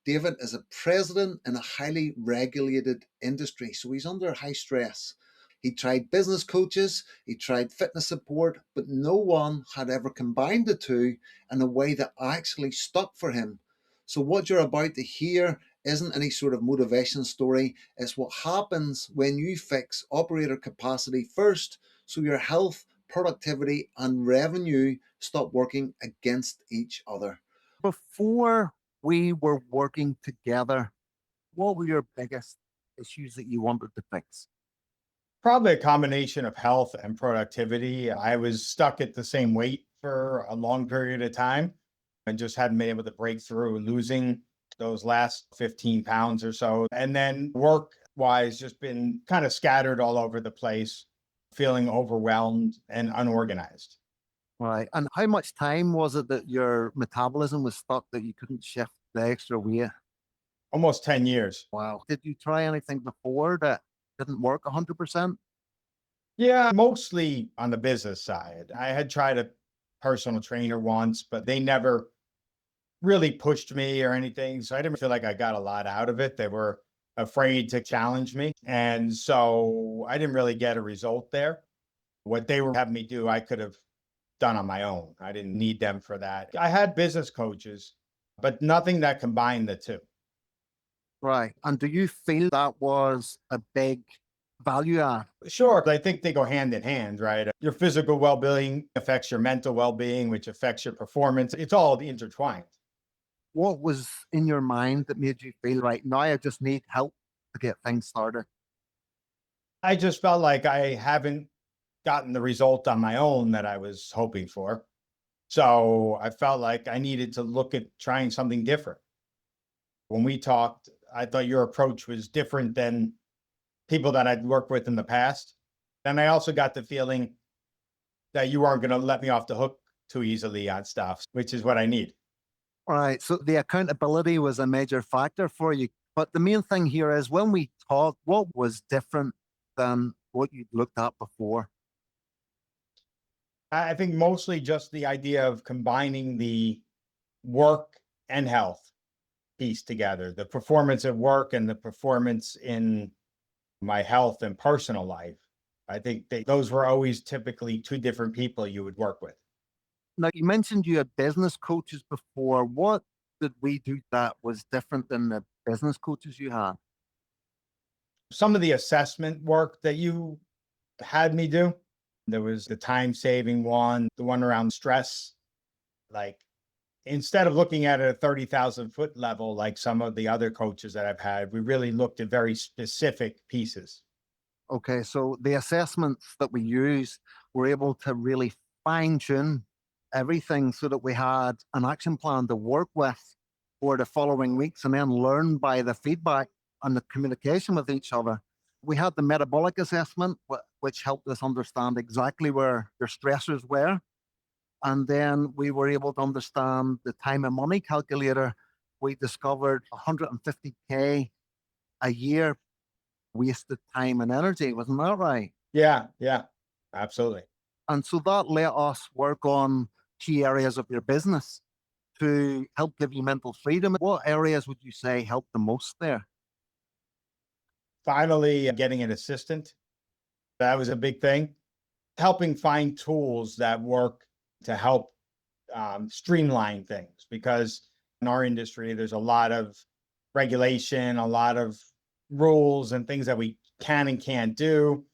David is a president in a highly regulated industry, so he's under high stress. He tried business coaches, he tried fitness support, but no one had ever combined the two in a way that actually stuck for him. So, what you're about to hear isn't any sort of motivation story. It's what happens when you fix operator capacity first so your health, productivity, and revenue stop working against each other. Before we were working together, what were your biggest issues that you wanted to fix? Probably a combination of health and productivity. I was stuck at the same weight for a long period of time and just hadn't been able to break through, losing those last 15 pounds or so. And then work wise, just been kind of scattered all over the place, feeling overwhelmed and unorganized. Right. And how much time was it that your metabolism was stuck that you couldn't shift the extra weight? Almost 10 years. Wow. Did you try anything before that didn't work 100%? Yeah, mostly on the business side. I had tried a personal trainer once, but they never really pushed me or anything. So I didn't feel like I got a lot out of it. They were afraid to challenge me. And so I didn't really get a result there. What they were having me do, I could have done on my own. I didn't need them for that. I had business coaches, but nothing that combined the two. Right. And do you feel that was a big value add? Sure, I think they go hand in hand, right? Your physical well being affects your mental well being, which affects your performance. It's all intertwined. What was in your mind that made you feel right now I just need help to get things started? I just felt like I haven't gotten the result on my own that I was hoping for. So I felt like I needed to look at trying something different. When we talked, I thought your approach was different than people that I'd worked with in the past. And I also got the feeling that you aren't going to let me off the hook too easily on stuff, which is what I need. All right. So the accountability was a major factor for you. But the main thing here is when we talked, what was different than what you'd looked at before? I think mostly just the idea of combining the work and health piece together, the performance at work and the performance in my health and personal life. I think those were always typically two different people you would work with. Now, you mentioned you had business coaches before. What did we do that was different than the business coaches you had? Some of the assessment work that you had me do, there was the time saving one, the one around stress. Like instead of looking at it at a 30,000-foot level, like some of the other coaches that I've had, we really looked at very specific pieces. Okay, so the assessments that we used were able to really fine tune everything so that we had an action plan to work with for the following weeks and then learn by the feedback and the communication with each other. We had the metabolic assessment, which helped us understand exactly where your stressors were. And then we were able to understand the time and money calculator. We discovered 150K a year wasted time and energy. Wasn't that right? Yeah, absolutely. And so that let us work on key areas of your business to help give you mental freedom. What areas would you say helped the most there? Finally, getting an assistant, that was a big thing. Helping find tools that work to help streamline things because in our industry, there's a lot of regulation, a lot of rules and things that we can and can't do.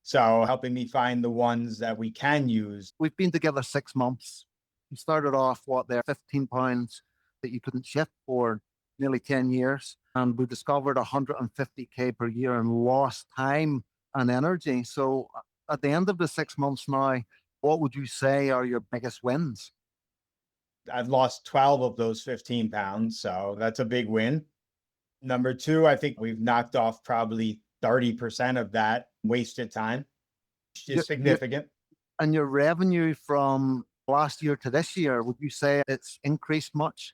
So helping me find the ones that we can use. We've been together 6 months. You started off, what, there, 15 pounds that you couldn't shift for nearly 10 years. And we discovered 150K per year and lost time and energy. So at the end of the 6 months now, what would you say are your biggest wins? I've lost 12 of those 15 pounds. So that's a big win. Number two, I think we've knocked off probably 30% of that wasted time, which is significant. And your revenue from last year to this year, would you say it's increased much?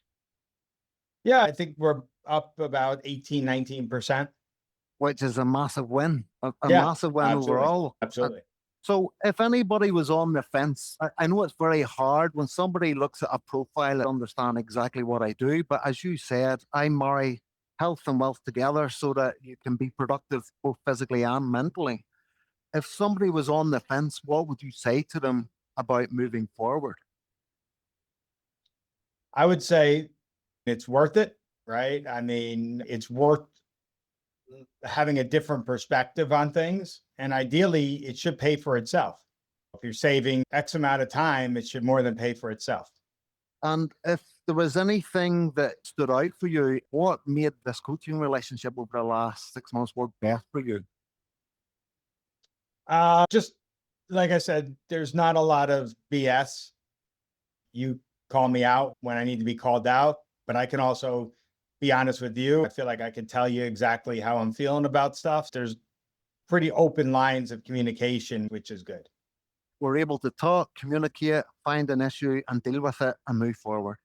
Yeah, I think we're up about 18, 19%. Which is a massive win, a Yeah, massive win absolutely. overall. Absolutely. So if anybody was on the fence, I know it's very hard when somebody looks at a profile to understand exactly what I do. But as you said, I marry health and wealth together so that you can be productive both physically and mentally. If somebody was on the fence, what would you say to them about moving forward? I would say it's worth it, right? I mean, it's worth having a different perspective on things. And ideally, it should pay for itself. If you're saving X amount of time, it should more than pay for itself. And if there was anything that stood out for you, what made this coaching relationship over the last 6 months work best for you? Just like I said, there's not a lot of BS. You call me out when I need to be called out, but I can also be honest with you. I feel like I can tell you exactly how I'm feeling about stuff. There's pretty open lines of communication, which is good. We're able to talk, communicate, find an issue, and deal with it and move forward.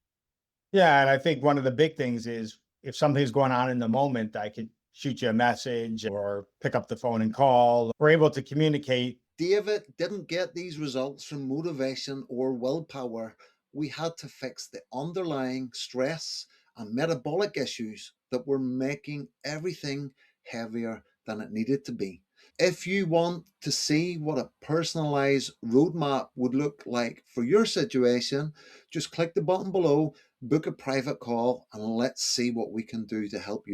Yeah, and I think one of the big things is if something's going on in the moment, I could shoot you a message or pick up the phone and call. We're able to communicate. David didn't get these results from motivation or willpower. We had to fix the underlying stress and metabolic issues that were making everything heavier than it needed to be. If you want to see what a personalized roadmap would look like for your situation, just click the button below, book a private call, and let's see what we can do to help you.